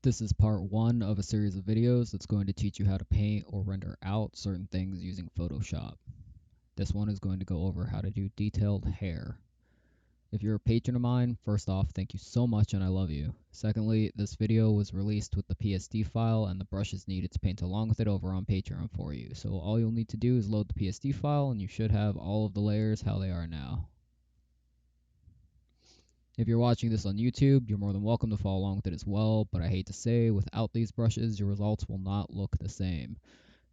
This is part one of a series of videos that's going to teach you how to paint or render out certain things using Photoshop. This one is going to go over how to do detailed hair. If you're a patron of mine, first off, thank you so much and I love you. Secondly, this video was released with the PSD file and the brushes needed to paint along with it over on Patreon for you. So all you'll need to do is load the PSD file and you should have all of the layers how they are now. If you're watching this on YouTube, you're more than welcome to follow along with it as well, but I hate to say, without these brushes, your results will not look the same.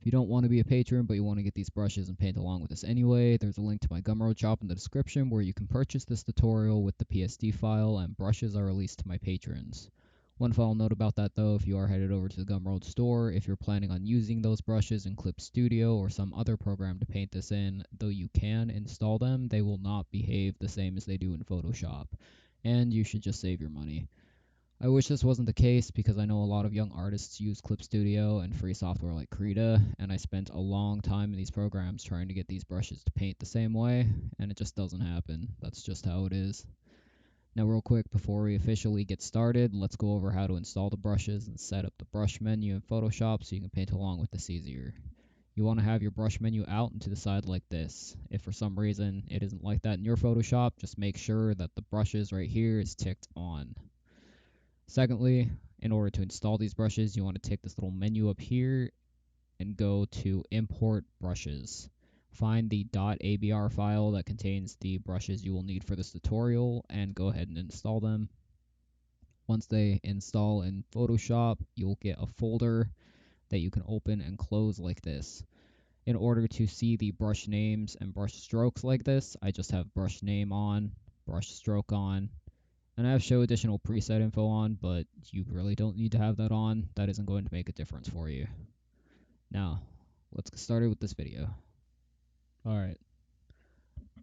If you don't want to be a patron, but you want to get these brushes and paint along with us anyway, there's a link to my Gumroad shop in the description where you can purchase this tutorial with the PSD file, and brushes are released to my patrons. One final note about that though, if you are headed over to the Gumroad store, if you're planning on using those brushes in Clip Studio or some other program to paint this in, though you can install them, they will not behave the same as they do in Photoshop, and you should just save your money. I wish this wasn't the case because I know a lot of young artists use Clip Studio and free software like Krita, and I spent a long time in these programs trying to get these brushes to paint the same way, and it just doesn't happen. That's just how it is. Now real quick, before we officially get started, let's go over how to install the brushes and set up the brush menu in Photoshop so you can paint along with this easier. You want to have your brush menu out and to the side like this. If for some reason it isn't like that in your Photoshop, just make sure that the brushes right here is ticked on. Secondly, in order to install these brushes, you want to take this little menu up here and go to Import Brushes. Find the .abr file that contains the brushes you will need for this tutorial and go ahead and install them. Once they install in Photoshop, you'll get a folder that you can open and close like this. In order to see the brush names and brush strokes like this, I just have brush name on, brush stroke on, and I have show additional preset info on, but you really don't need to have that on. That isn't going to make a difference for you. Now, let's get started with this video. Alright,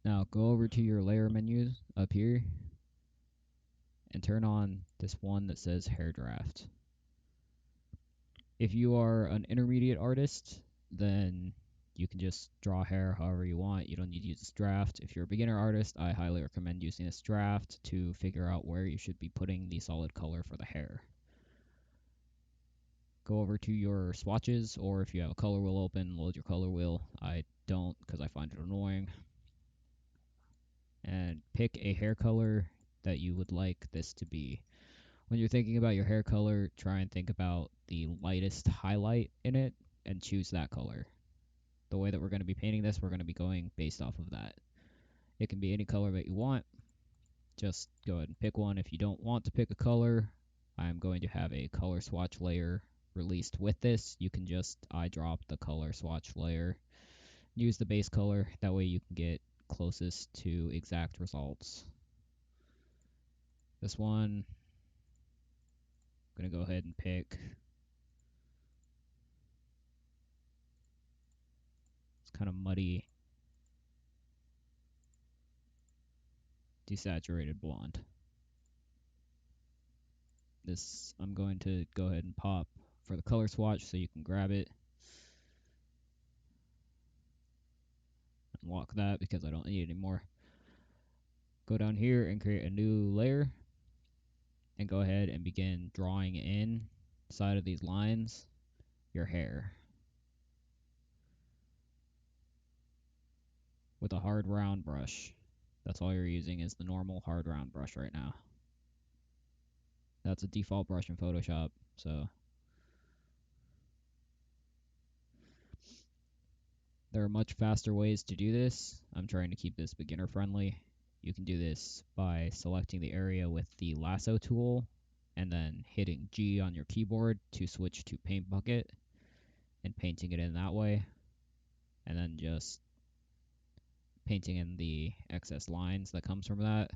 now go over to your layer menus up here and turn on this one that says hair draft. If you are an intermediate artist, then you can just draw hair however you want. You don't need to use this draft. If you're a beginner artist, I highly recommend using this draft to figure out where you should be putting the solid color for the hair. Go over to your swatches, or if you have a color wheel open, load your color wheel. I don't because I find it annoying. And pick a hair color that you would like this to be. When you're thinking about your hair color, try and think about the lightest highlight in it and choose that color. The way that we're going to be painting this, we're going to be going based off of that. It can be any color that you want. Just go ahead and pick one. If you don't want to pick a color, I'm going to have a color swatch layer released with this. You can just eyedrop the color swatch layer. Use the base color. That way you can get closest to exact results. This one, I'm going to go ahead and pick. It's kind of muddy. Desaturated blonde. This I'm going to go ahead and pop for the color swatch so you can grab it. Unlock that because I don't need it anymore. Go down here and create a new layer and go ahead and begin drawing in side of these lines your hair with a hard round brush. That's all you're using is the normal hard round brush right now. That's a default brush in Photoshop, so there are much faster ways to do this. I'm trying to keep this beginner friendly. You can do this by selecting the area with the lasso tool and then hitting G on your keyboard to switch to paint bucket and painting it in that way, and then just painting in the excess lines that comes from that.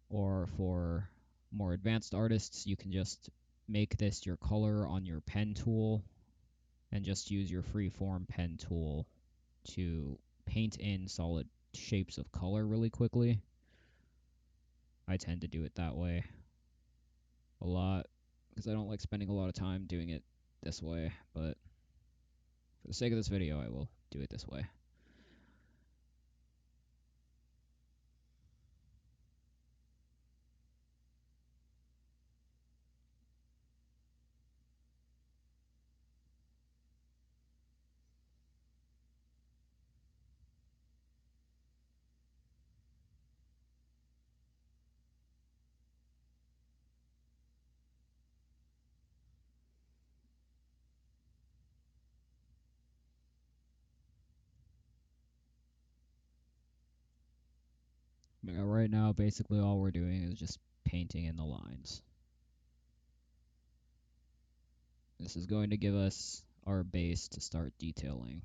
Or for more advanced artists, you can just make this your color on your pen tool and just use your freeform pen tool to paint in solid shapes of color really quickly. I tend to do it that way a lot because I don't like spending a lot of time doing it this way, but for the sake of this video, I will do it this way. Right now, basically all we're doing is just painting in the lines. This is going to give us our base to start detailing.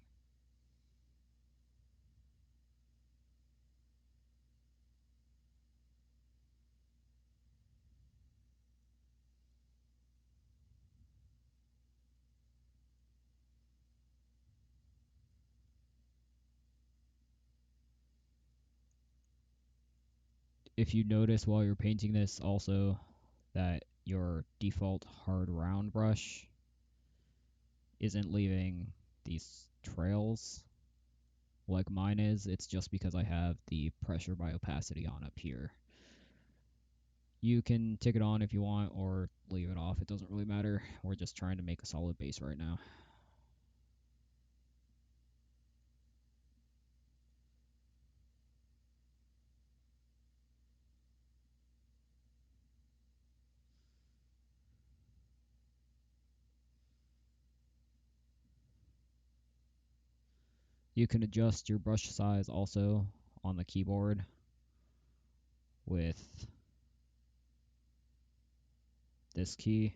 If you notice while you're painting this also that your default hard round brush isn't leaving these trails like mine is, it's just because I have the pressure by opacity on up here. You can tick it on if you want or leave it off. It doesn't really matter. We're just trying to make a solid base right now. You can adjust your brush size also on the keyboard with this key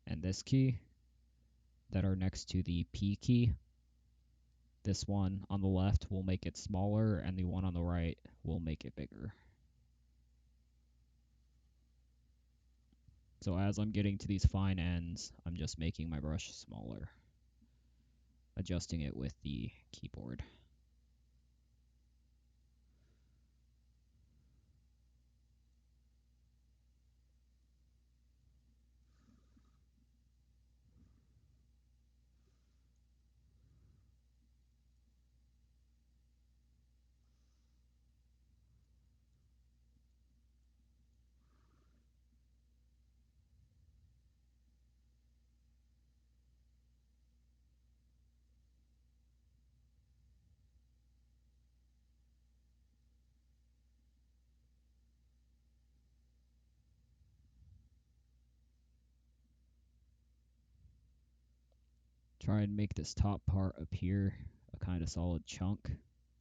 and this key that are next to the P key. This one on the left will make it smaller, and the one on the right will make it bigger. So as I'm getting to these fine ends, I'm just making my brush smaller, adjusting it with the keyboard. Try and make this top part appear a kind of solid chunk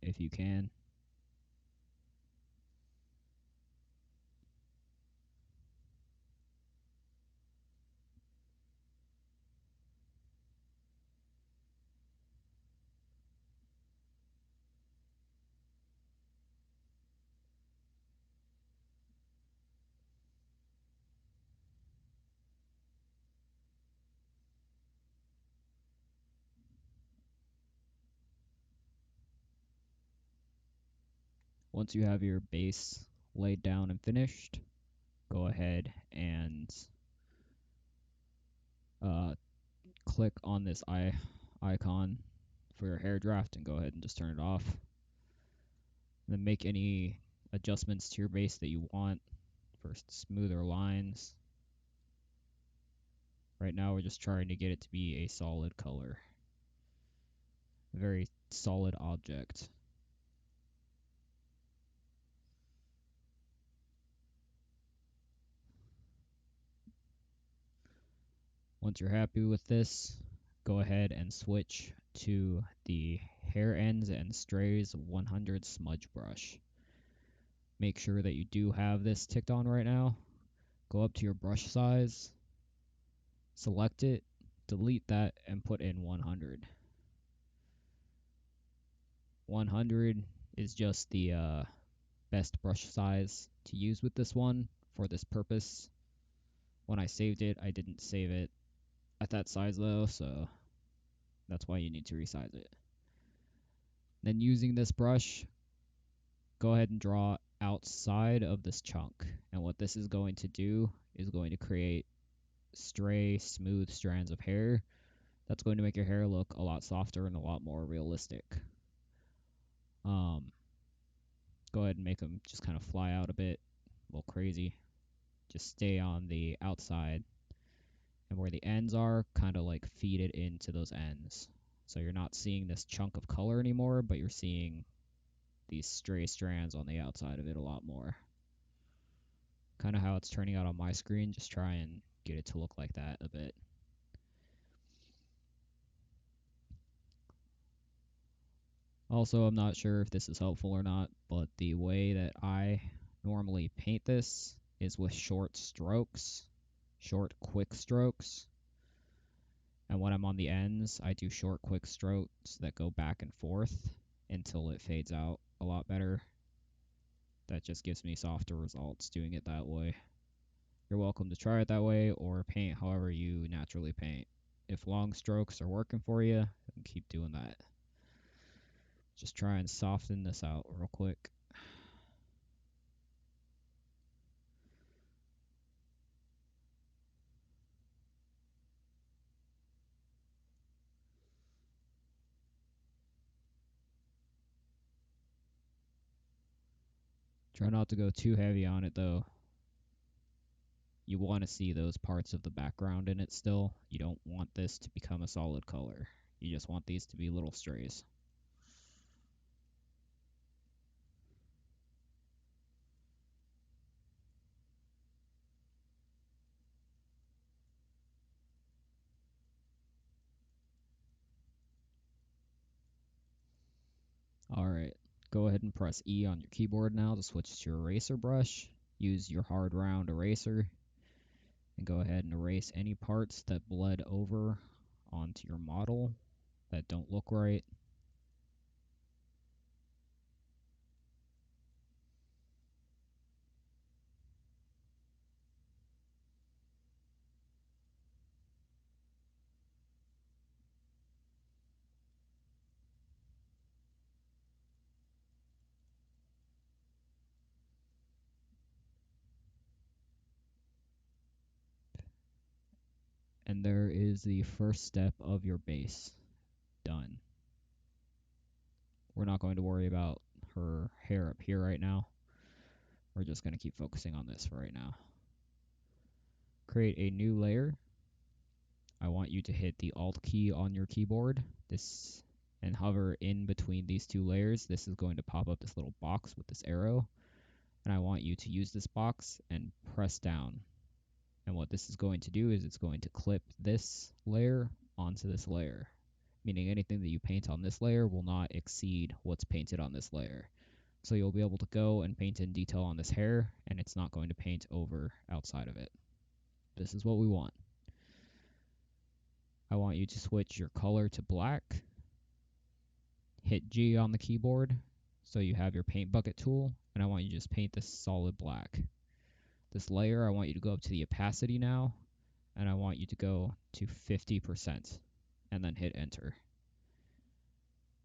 if you can. Once you have your base laid down and finished, go ahead and click on this icon for your hair draft and go ahead and just turn it off. And then make any adjustments to your base that you want for smoother lines. Right now we're just trying to get it to be a solid color. A very solid object. Once you're happy with this, go ahead and switch to the hair ends and strays 100 smudge brush. Make sure that you do have this ticked on right now. Go up to your brush size, select it, delete that, and put in 100. 100 is just the best brush size to use with this one for this purpose. When I saved it, I didn't save it at that size though, so that's why you need to resize it. Then using this brush, go ahead and draw outside of this chunk. And what this is going to do is going to create stray, smooth strands of hair. That's going to make your hair look a lot softer and a lot more realistic. Go ahead and make them just kind of fly out a bit, a little crazy. Just stay on the outside. And where the ends are, kind of like feed it into those ends. So you're not seeing this chunk of color anymore, but you're seeing these stray strands on the outside of it a lot more. Kind of how it's turning out on my screen, just try and get it to look like that a bit. Also, I'm not sure if this is helpful or not, but the way that I normally paint this is with short strokes, short quick strokes. And when I'm on the ends, I do short quick strokes that go back and forth until it fades out a lot better. That just gives me softer results doing it that way. You're welcome to try it that way or paint however you naturally paint. If long strokes are working for you, then keep doing that. Just try and soften this out real quick. Try not to go too heavy on it though. You want to see those parts of the background in it still. You don't want this to become a solid color. You just want these to be little strays. Alright, go ahead and press E on your keyboard now to switch to your eraser brush. Use your hard round eraser and go ahead and erase any parts that bled over onto your model that don't look right. And there is the first step of your base done. We're not going to worry about her hair up here right now. We're just going to keep focusing on this for right now. Create a new layer. I want you to hit the Alt key on your keyboard and hover in between these two layers. This is going to pop up this little box with this arrow. And I want you to use this box and press down. And what this is going to do is it's going to clip this layer onto this layer, meaning anything that you paint on this layer will not exceed what's painted on this layer. So you'll be able to go and paint in detail on this hair, and it's not going to paint over outside of it. This is what we want. I want you to switch your color to black. Hit G on the keyboard so you have your paint bucket tool, and I want you to just paint this solid black. This layer, I want you to go up to the opacity now, and I want you to go to 50%, and then hit enter.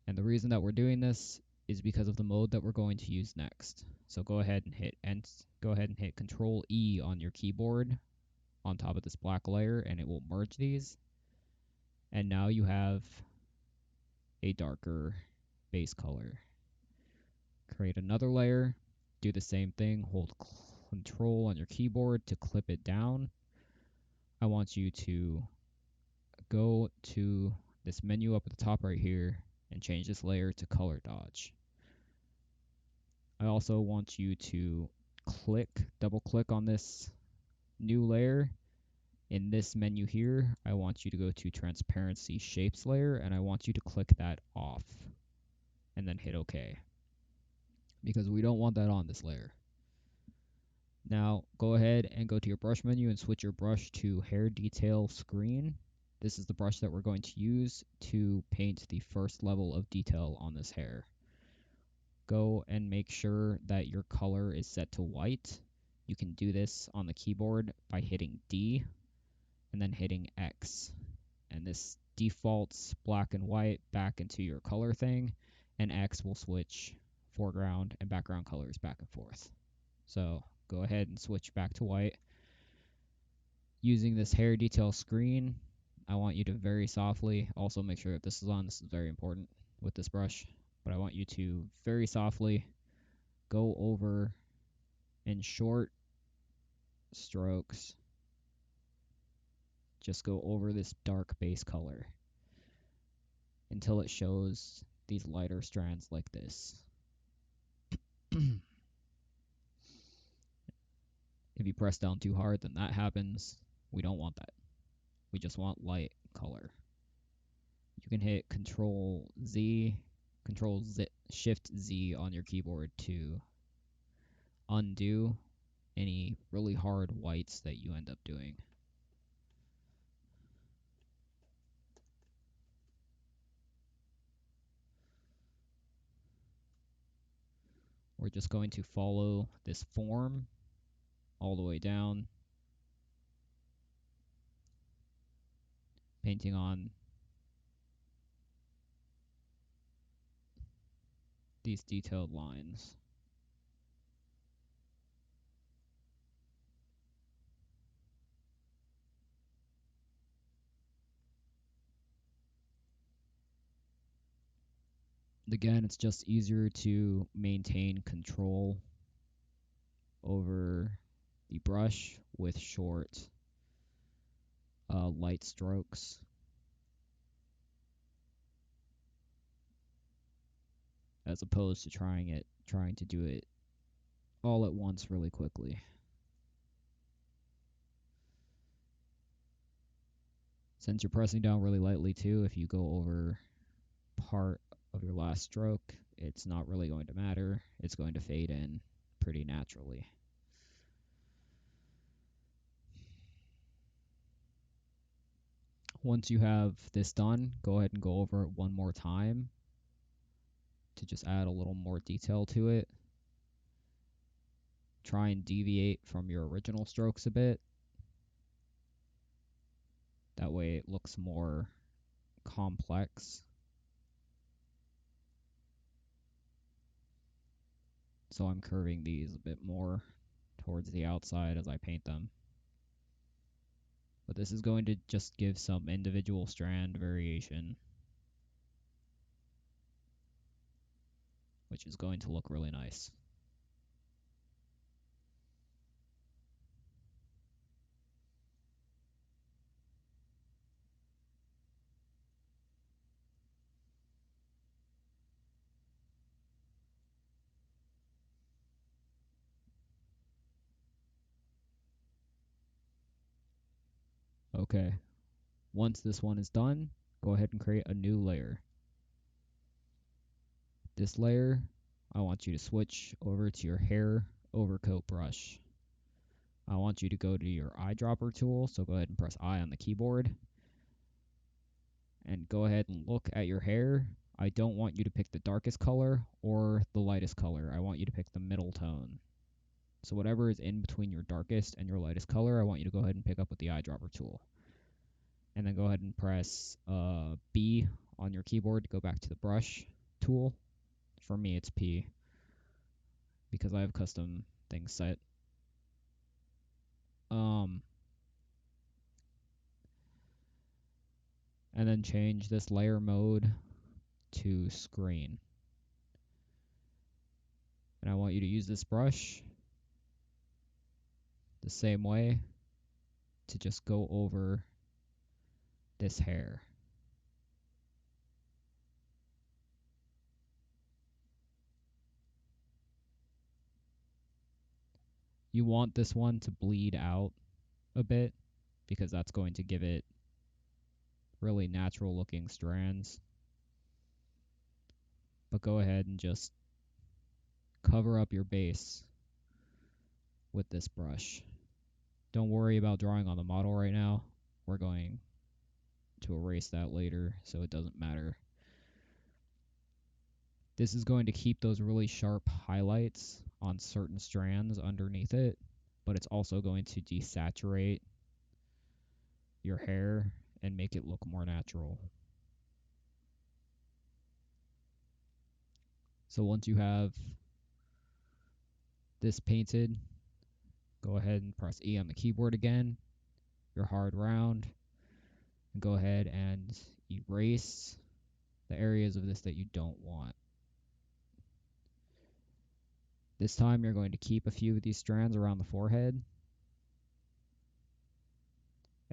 And the reason that we're doing this is because of the mode that we're going to use next. So go ahead and hit Control E on your keyboard on top of this black layer, and it will merge these. And now you have a darker base color. Create another layer, do the same thing, hold Control on your keyboard to clip it down. I want you to go to this menu up at the top right here and change this layer to color dodge. I also want you to double click on this new layer. In this menu here, I want you to go to transparency shapes layer, and I want you to click that off and then hit OK, because we don't want that on this layer. Now go ahead and go to your brush menu and switch your brush to hair detail screen. This is the brush that we're going to use to paint the first level of detail on this hair. Go and make sure that your color is set to white. You can do this on the keyboard by hitting D and then hitting X. And this defaults black and white back into your color thing, and X will switch foreground and background colors back and forth. So go ahead and switch back to white. Using this hair detail screen, I want you to very softly, also make sure that this is on, this is very important with this brush, but I want you to very softly go over in short strokes, just go over this dark base color until it shows these lighter strands like this. If you press down too hard, then that happens. We don't want that. We just want light color. You can hit Control Z, Control Z, Shift Z on your keyboard to undo any really hard whites that you end up doing. We're just going to follow this form all the way down, painting on these detailed lines. Again, it's just easier to maintain control over the brush with short, light strokes, as opposed to trying to do it all at once really quickly. Since you're pressing down really lightly too, if you go over part of your last stroke, it's not really going to matter. It's going to fade in pretty naturally. Once you have this done, go ahead and go over it one more time to just add a little more detail to it. Try and deviate from your original strokes a bit. That way it looks more complex. So I'm curving these a bit more towards the outside as I paint them. But this is going to just give some individual strand variation, which is going to look really nice. Okay, once this one is done, go ahead and create a new layer. This layer, I want you to switch over to your hair overcoat brush. I want you to go to your eyedropper tool, so go ahead and press I on the keyboard. And go ahead and look at your hair. I don't want you to pick the darkest color or the lightest color. I want you to pick the middle tone. So whatever is in between your darkest and your lightest color, I want you to go ahead and pick up with the eyedropper tool. And then go ahead and press B on your keyboard to go back to the brush tool. For me, it's P because I have custom things set. And then change this layer mode to screen. And I want you to use this brush the same way to just go over this hair. You want this one to bleed out a bit because that's going to give it really natural looking strands. But go ahead and just cover up your base with this brush. Don't worry about drawing on the model right now. We're going to erase that later, so it doesn't matter. This is going to keep those really sharp highlights on certain strands underneath it, but it's also going to desaturate your hair and make it look more natural. So once you have this painted, go ahead and press E on the keyboard again, your hard round, and go ahead and erase the areas of this that you don't want. This time you're going to keep a few of these strands around the forehead,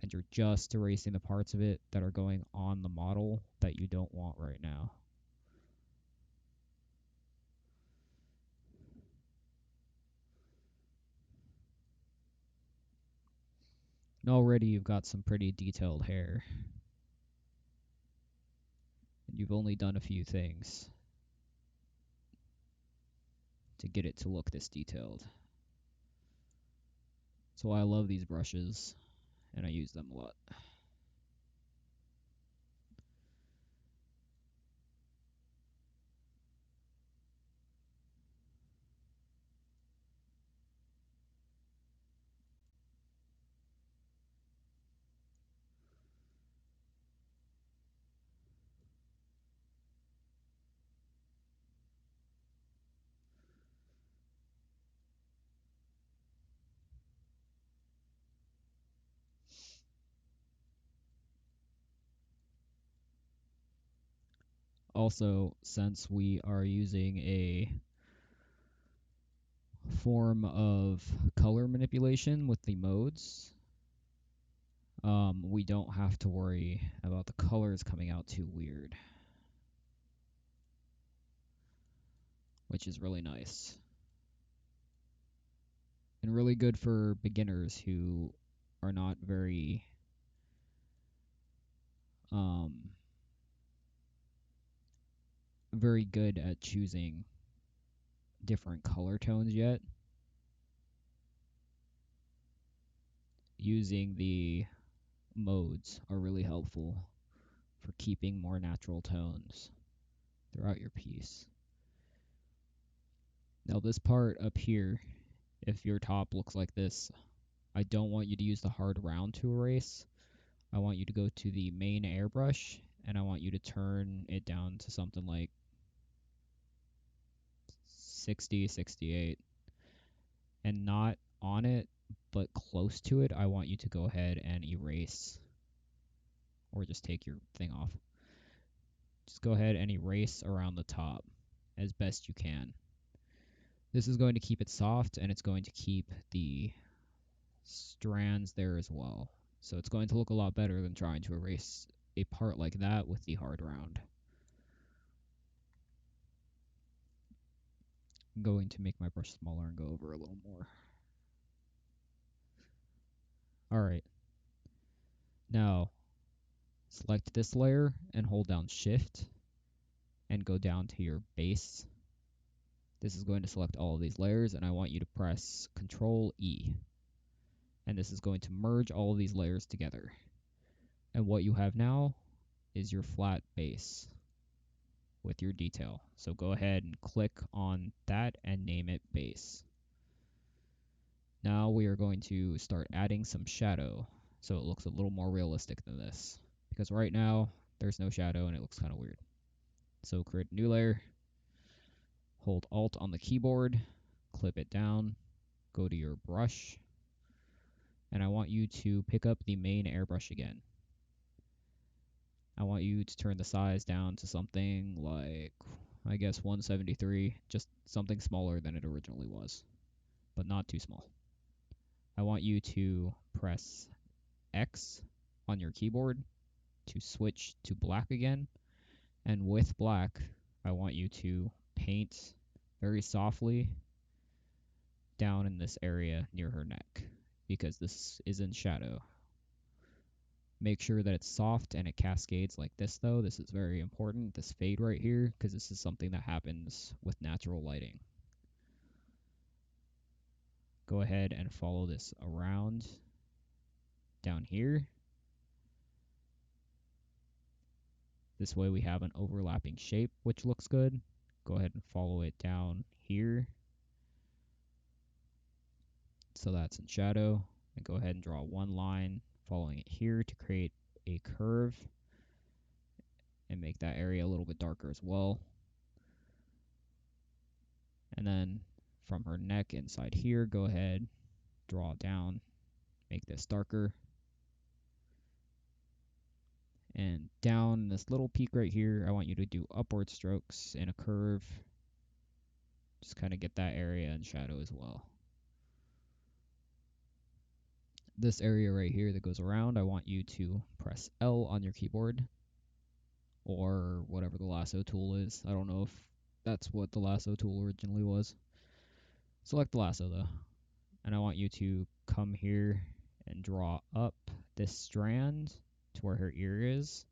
and you're just erasing the parts of it that are going on the model that you don't want right now. And already you've got some pretty detailed hair. And you've only done a few things. to get it to look this detailed. So I love these brushes, and I use them a lot. Also, since we are using a form of color manipulation with the modes, we don't have to worry about the colors coming out too weird, which is really nice. And really good for beginners who are not um, very good at choosing different color tones yet. Using the modes are really helpful for keeping more natural tones throughout your piece. Now this part up here, if your top looks like this, I don't want you to use the hard round to erase. I want you to go to the main airbrush and I want you to turn it down to something like 60, 68. And not on it, but close to it, I want you to go ahead and erase, or just take your thing off. Just go ahead and erase around the top as best you can. This is going to keep it soft, and it's going to keep the strands there as well. So it's going to look a lot better than trying to erase a part like that with the hard round. I'm going to make my brush smaller and go over a little more. Alright. Now, select this layer and hold down Shift and go down to your base. This is going to select all of these layers, and I want you to press Control E. And this is going to merge all of these layers together. And what you have now is your flat base with your detail. So go ahead and click on that and name it base. Now we are going to start adding some shadow so it looks a little more realistic than this. Because right now there's no shadow and it looks kind of weird. So create a new layer, hold Alt on the keyboard, clip it down, go to your brush, and I want you to pick up the main airbrush again. I want you to turn the size down to something like, I guess 173, just something smaller than it originally was, but not too small. I want you to press X on your keyboard to switch to black again, and with black, I want you to paint very softly down in this area near her neck, because this is in shadow. Make sure that it's soft and it cascades like this though. This is very important, this fade right here, because this is something that happens with natural lighting. Go ahead and follow this around down here. This way we have an overlapping shape, which looks good. Go ahead and follow it down here. So that's in shadow. And go ahead and draw one line following it here to create a curve and make that area a little bit darker as well. And then from her neck inside here, go ahead, draw down, make this darker. And down this little peak right here, I want you to do upward strokes in a curve. Just kind of get that area in shadow as well. This area right here that goes around, I want you to press L on your keyboard or whatever the lasso tool is. I don't know if that's what the lasso tool originally was. Select the lasso though. And I want you to come here and draw up this strand to where her ear is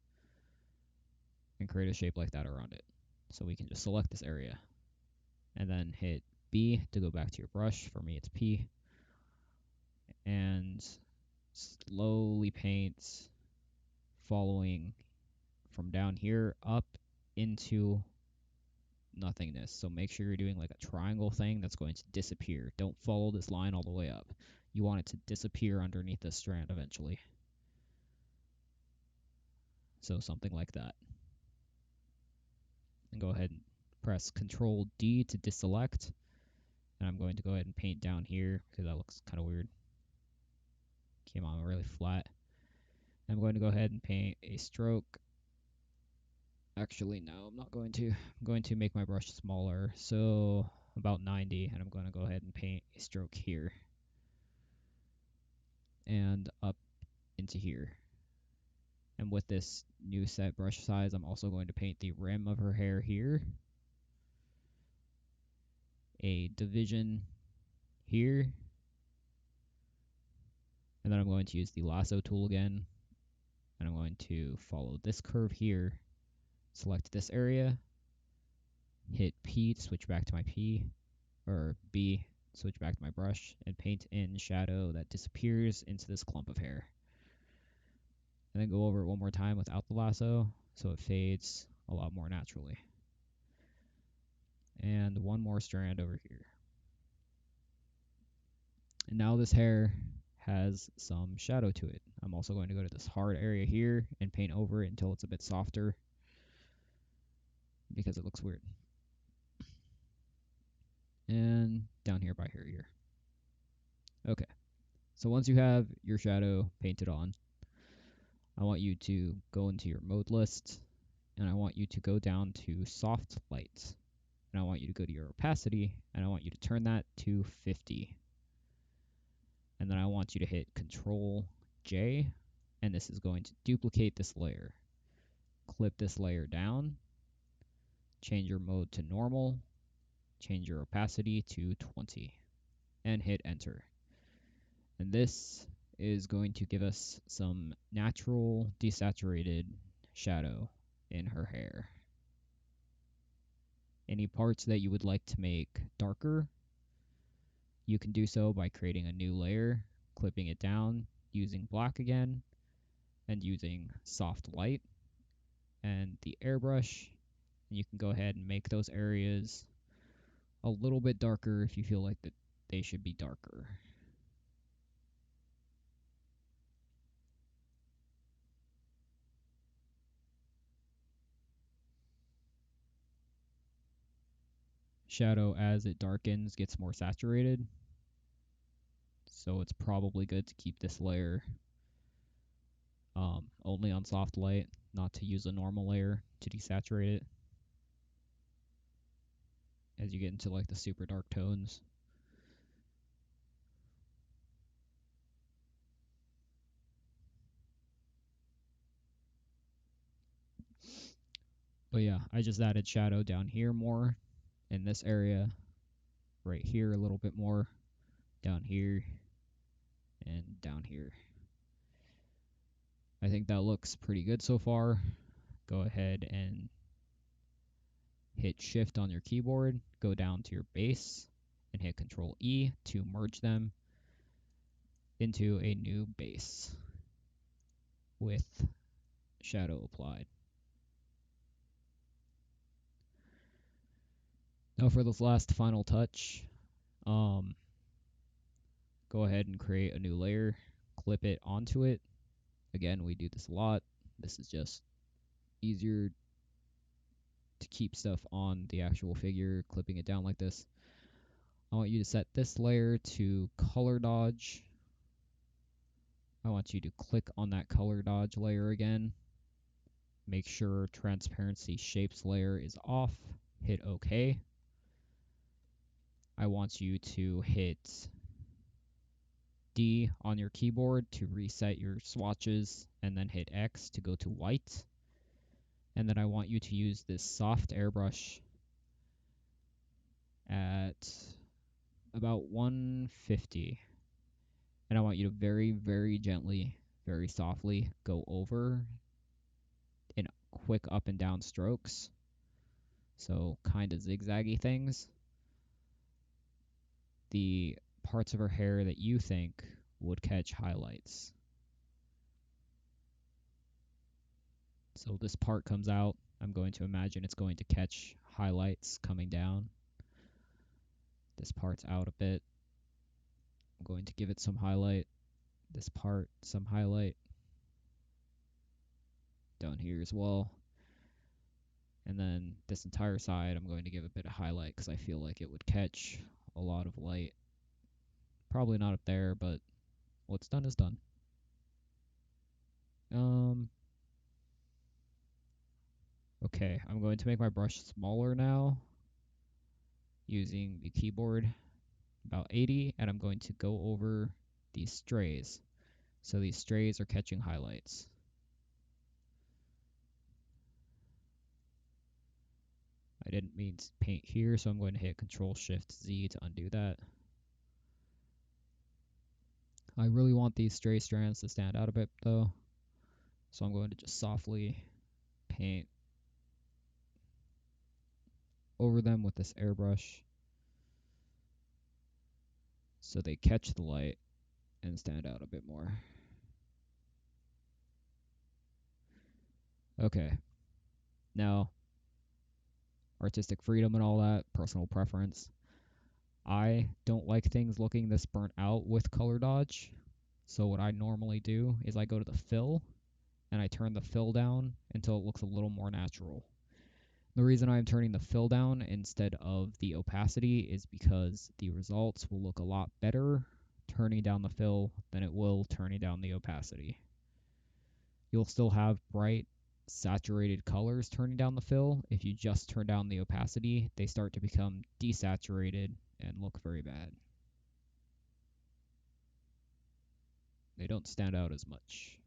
and create a shape like that around it. So we can just select this area and then hit B to go back to your brush. For me, it's P. And slowly paint following from down here up into nothingness. So make sure you're doing like a triangle thing that's going to disappear. Don't follow this line all the way up. You want it to disappear underneath this strand eventually. So something like that. And go ahead and press Control D to deselect. And I'm going to go ahead and paint down here because that looks kind of weird. Came on really flat. I'm going to go ahead and paint a stroke. Actually, no, I'm not going to. I'm going to make my brush smaller, so about 90, and I'm going to go ahead and paint a stroke here. And up into here. And with this new set brush size, I'm also going to paint the rim of her hair here. A division here. And then I'm going to use the lasso tool again. And I'm going to follow this curve here. Select this area. Hit P to switch back to my P. Or B, switch back to my brush. And paint in shadow that disappears into this clump of hair. And then go over it one more time without the lasso, so it fades a lot more naturally. And one more strand over here. And now this hair has some shadow to it. I'm also going to go to this hard area here and paint over it until it's a bit softer because it looks weird. And down here by her ear. Okay, so once you have your shadow painted on, I want you to go into your mode list, and I want you to go down to soft light. And I want you to go to your opacity, and I want you to turn that to 50. And then I want you to hit Control J, and this is going to duplicate this layer. Clip this layer down, change your mode to normal, change your opacity to 20, and hit Enter. And this is going to give us some natural desaturated shadow in her hair. Any parts that you would like to make darker, you can do so by creating a new layer, clipping it down, using black again, and using soft light and the airbrush. And you can go ahead and make those areas a little bit darker if you feel like that they should be darker. Shadow, as it darkens, gets more saturated. So it's probably good to keep this layer only on soft light, not to use a normal layer to desaturate it as you get into like the super dark tones. But yeah, I just added shadow down here more, in this area, right here a little bit more, down here, and down here. I think that looks pretty good so far. Go ahead and hit Shift on your keyboard, go down to your base, and hit Control E to merge them into a new base with shadow applied. Now for this last final touch, go ahead and create a new layer, clip it onto it. Again, we do this a lot. This is just easier to keep stuff on the actual figure, clipping it down like this. I want you to set this layer to color dodge. I want you to click on that color dodge layer again. Make sure transparency shapes layer is off. Hit OK. I want you to hit D on your keyboard to reset your swatches, and then hit X to go to white. And then I want you to use this soft airbrush at about 150. And I want you to very, very gently, very softly go over in quick up and down strokes. So kind of zigzaggy things. the parts of her hair that you think would catch highlights. So this part comes out. I'm going to imagine it's going to catch highlights coming down. This part's out a bit. I'm going to give it some highlight. This part, some highlight. Down here as well. And then this entire side, I'm going to give a bit of highlight because I feel like it would catch a lot of light. Probably not up there, but what's done is done. Okay, I'm going to make my brush smaller now using the keyboard, about 80, and I'm going to go over these strays. So these strays are catching highlights. I didn't mean to paint here, so I'm going to hit Control-Shift-Z to undo that. I really want these stray strands to stand out a bit, though, so I'm going to just softly paint over them with this airbrush so they catch the light and stand out a bit more. Okay. Now, artistic freedom and all that, personal preference. I don't like things looking this burnt out with color dodge. So what I normally do is I go to the fill and I turn the fill down until it looks a little more natural. The reason I'm turning the fill down instead of the opacity is because the results will look a lot better turning down the fill than it will turning down the opacity. You'll still have bright, saturated colors turning down the fill. If you just turn down the opacity, they start to become desaturated and look very bad. They don't stand out as much.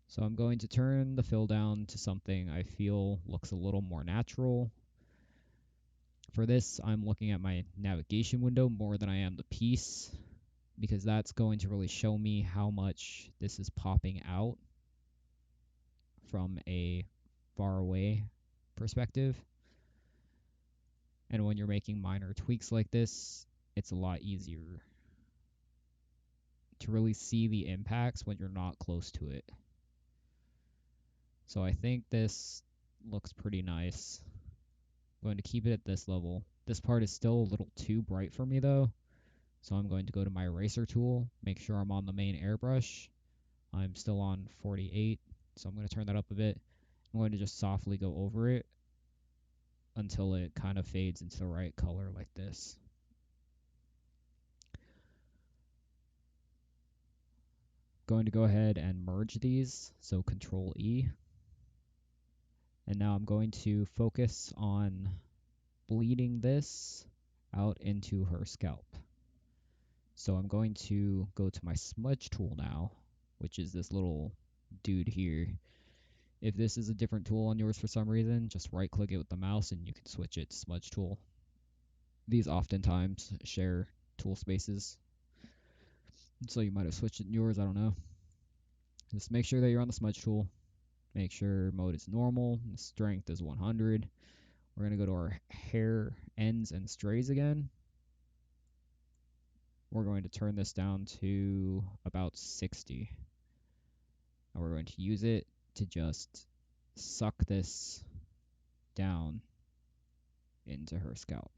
So I'm going to turn the fill down to something I feel looks a little more natural. For this, I'm looking at my navigation window more than I am the piece, because that's going to really show me how much this is popping out from a far away perspective. And when you're making minor tweaks like this, it's a lot easier to really see the impacts when you're not close to it. So I think this looks pretty nice. I'm going to keep it at this level. This part is still a little too bright for me though, so I'm going to go to my eraser tool, make sure I'm on the main airbrush. I'm still on 48, so I'm going to turn that up a bit. I'm going to just softly go over it until it kind of fades into the right color like this. Going to go ahead and merge these, so Control E. And now I'm going to focus on bleeding this out into her scalp. So I'm going to go to my smudge tool now, which is this little dude here. If this is a different tool on yours for some reason, just right click it with the mouse and you can switch it to smudge tool. These oftentimes share tool spaces, so you might have switched it in yours, I don't know. Just make sure that you're on the smudge tool. Make sure mode is normal, strength is 100. We're going to go to our hair ends and strays again. We're going to turn this down to about 60. And we're going to use it to just suck this down into her scalp.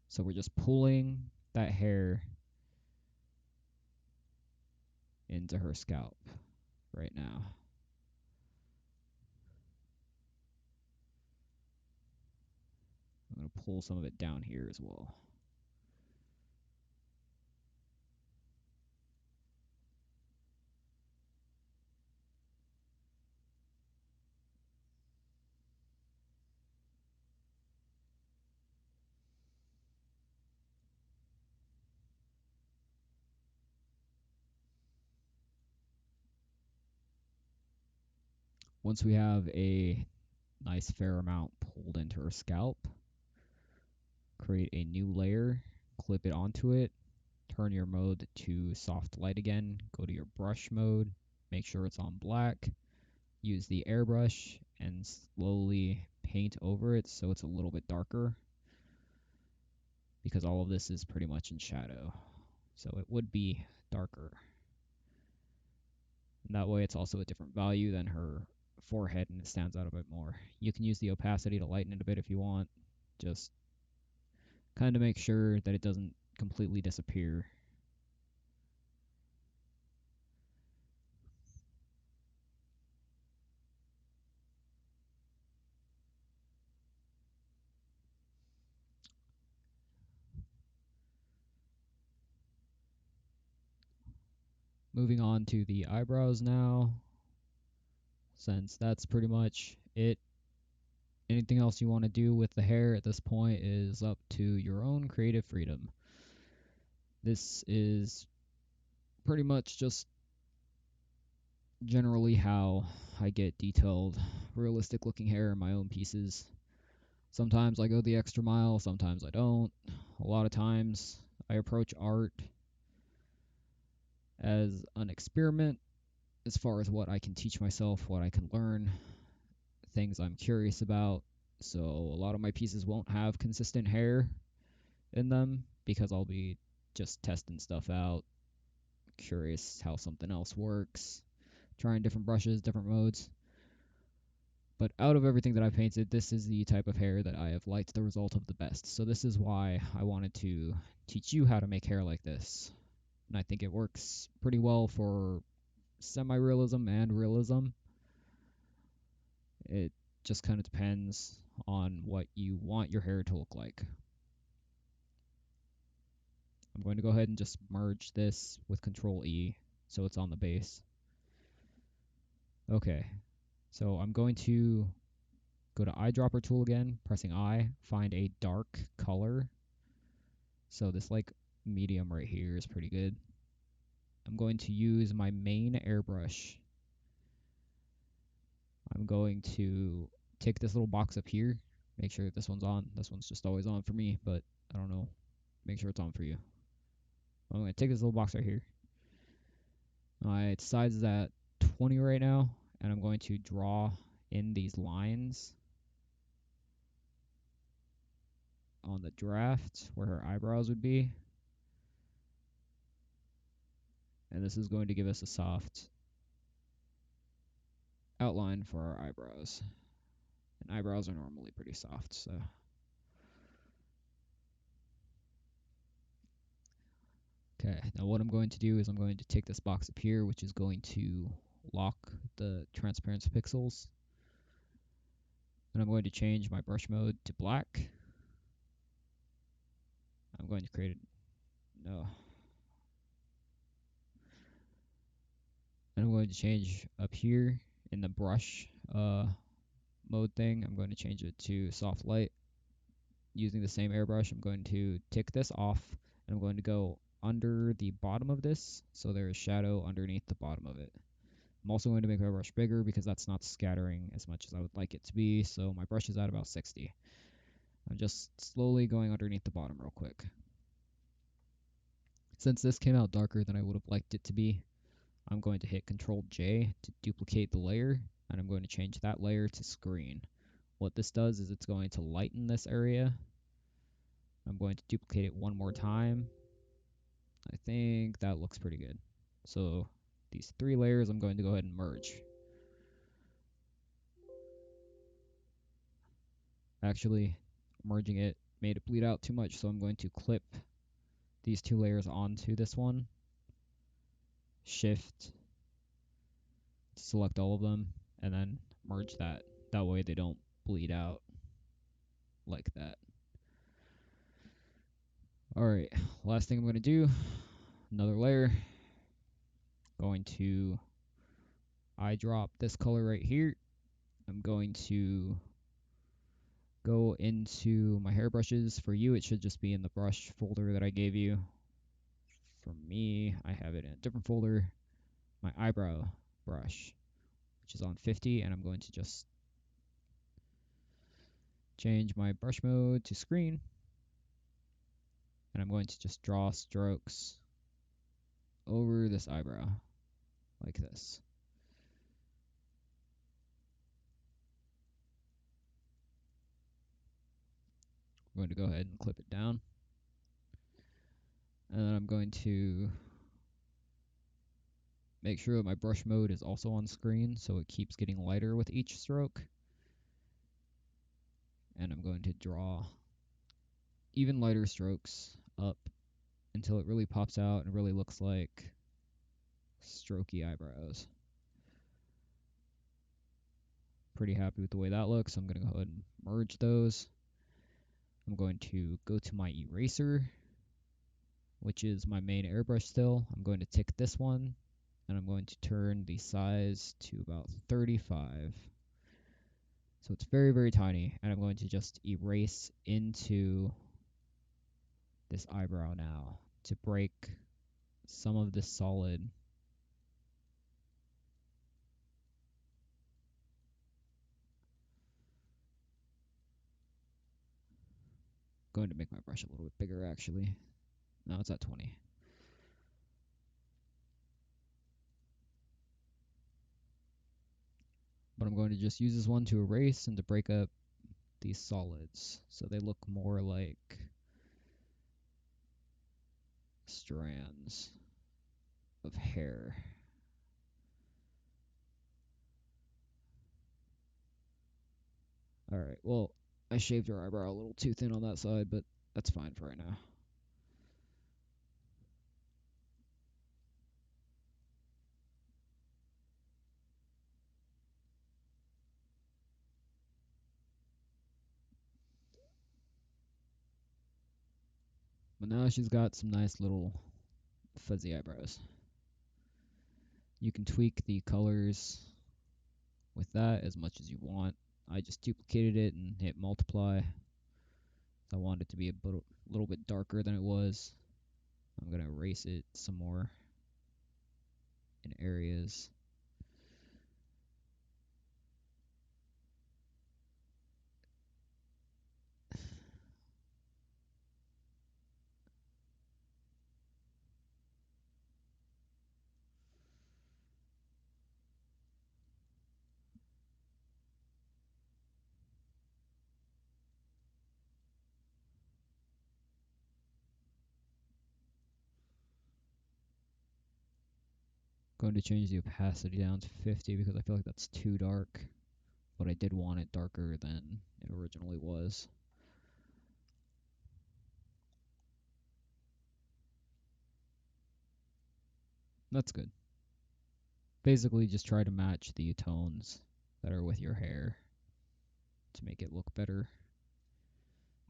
So we're just pulling that hair into her scalp right now. I'm going to pull some of it down here as well. Once we have a nice fair amount pulled into her scalp, create a new layer, clip it onto it, turn your mode to soft light again, go to your brush mode, make sure it's on black, use the airbrush and slowly paint over it so it's a little bit darker, because all of this is pretty much in shadow. So it would be darker. And that way it's also a different value than her forehead and it stands out a bit more. You can use the opacity to lighten it a bit if you want. Just kind of make sure that it doesn't completely disappear. Moving on to the eyebrows now, since that's pretty much it. Anything else you want to do with the hair at this point is up to your own creative freedom. This is pretty much just generally how I get detailed, realistic looking hair in my own pieces. Sometimes I go the extra mile, sometimes I don't. A lot of times I approach art as an experiment as far as what I can teach myself, what I can learn, things I'm curious about. So a lot of my pieces won't have consistent hair in them because I'll be just testing stuff out, curious how something else works, trying different brushes, different modes. But out of everything that I've painted, this is the type of hair that I have liked the result of the best. So this is why I wanted to teach you how to make hair like this. And I think it works pretty well for semi-realism and realism. It just kind of depends on what you want your hair to look like. I'm going to go ahead and just merge this with Control E so it's on the base. Okay, so I'm going to go to eyedropper tool again, pressing I, find a dark color. So this like medium right here is pretty good. I'm going to use my main airbrush. I'm going to take this little box up here, make sure this one's on. This one's just always on for me, but I don't know. Make sure it's on for you. I'm going to take this little box right here. My size is at 20 right now, and I'm going to draw in these lines on the draft where her eyebrows would be. And this is going to give us a soft outline for our eyebrows. And eyebrows are normally pretty soft, so. Okay, now what I'm going to do is I'm going to take this box up here, which is going to lock the transparency pixels. And I'm going to change my brush mode to black. I'm going to create no. And I'm going to change up here in the brush mode thing. I'm going to change it to soft light. Using the same airbrush, I'm going to tick this off, and I'm going to go under the bottom of this, so there is shadow underneath the bottom of it. I'm also going to make my brush bigger because that's not scattering as much as I would like it to be, so my brush is at about 60. I'm just slowly going underneath the bottom real quick. Since this came out darker than I would have liked it to be, I'm going to hit Control J to duplicate the layer, and I'm going to change that layer to screen. What this does is it's going to lighten this area. I'm going to duplicate it one more time. I think that looks pretty good. So these three layers I'm going to go ahead and merge. Actually, merging it made it bleed out too much, so I'm going to clip these two layers onto this one. Shift to select all of them, and then merge that. That way they don't bleed out like that. Alright, last thing I'm going to do, another layer. Going to eyedrop this color right here. I'm going to go into my hairbrushes. For you, it should just be in the brush folder that I gave you. For me, I have it in a different folder. My eyebrow brush, which is on 50, and I'm going to just change my brush mode to screen. And I'm going to just draw strokes over this eyebrow, like this. going to go ahead and clip it down. And then I'm going to make sure that my brush mode is also on screen so it keeps getting lighter with each stroke. And I'm going to draw even lighter strokes up until it really pops out and really looks like strokey eyebrows. Pretty happy with the way that looks. I'm going to go ahead and merge those. I'm going to go to my eraser, which is my main airbrush still. I'm going to tick this one, and I'm going to turn the size to about 35. So it's very, very tiny, and I'm going to just erase into this eyebrow now to break some of this solid. Going to make my brush a little bit bigger actually. No, it's at 20. But I'm going to just use this one to erase and to break up these solids so they look more like strands of hair. Alright, well, I shaved her eyebrow a little too thin on that side, but that's fine for right now. But now she's got some nice little fuzzy eyebrows. You can tweak the colors with that as much as you want. I just duplicated it and hit multiply. I want it to be a little bit darker than it was. I'm going to erase it some more in areas. Going to change the opacity down to 50 because I feel like that's too dark, but I did want it darker than it originally was. That's good. Basically just try to match the tones that are with your hair to make it look better.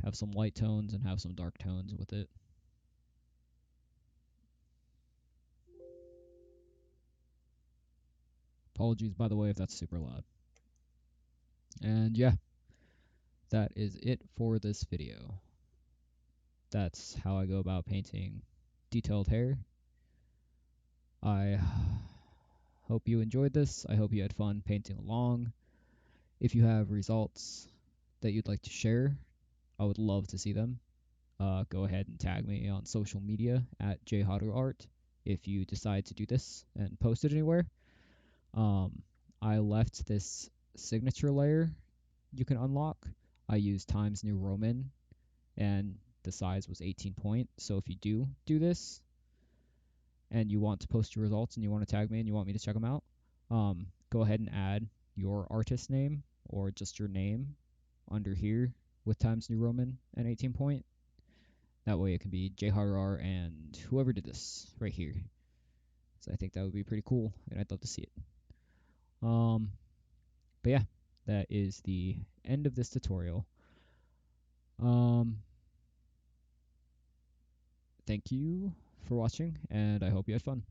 Have some light tones and have some dark tones with it. Apologies, by the way, if that's super loud. And yeah, that is it for this video. That's how I go about painting detailed hair. I hope you enjoyed this. I hope you had fun painting along. If you have results that you'd like to share, I would love to see them. Go ahead and tag me on social media at JaeHaruArt if you decide to do this and post it anywhere. I left this signature layer you can unlock. I used Times New Roman and the size was 18 point. So if you do this and you want to post your results and you want to tag me and you want me to check them out, go ahead and add your artist name or just your name under here with Times New Roman and 18 point. That way it can be JaeHaruArt and whoever did this right here. So I think that would be pretty cool and I'd love to see it. But yeah, that is the end of this tutorial. Thank you for watching, and I hope you had fun.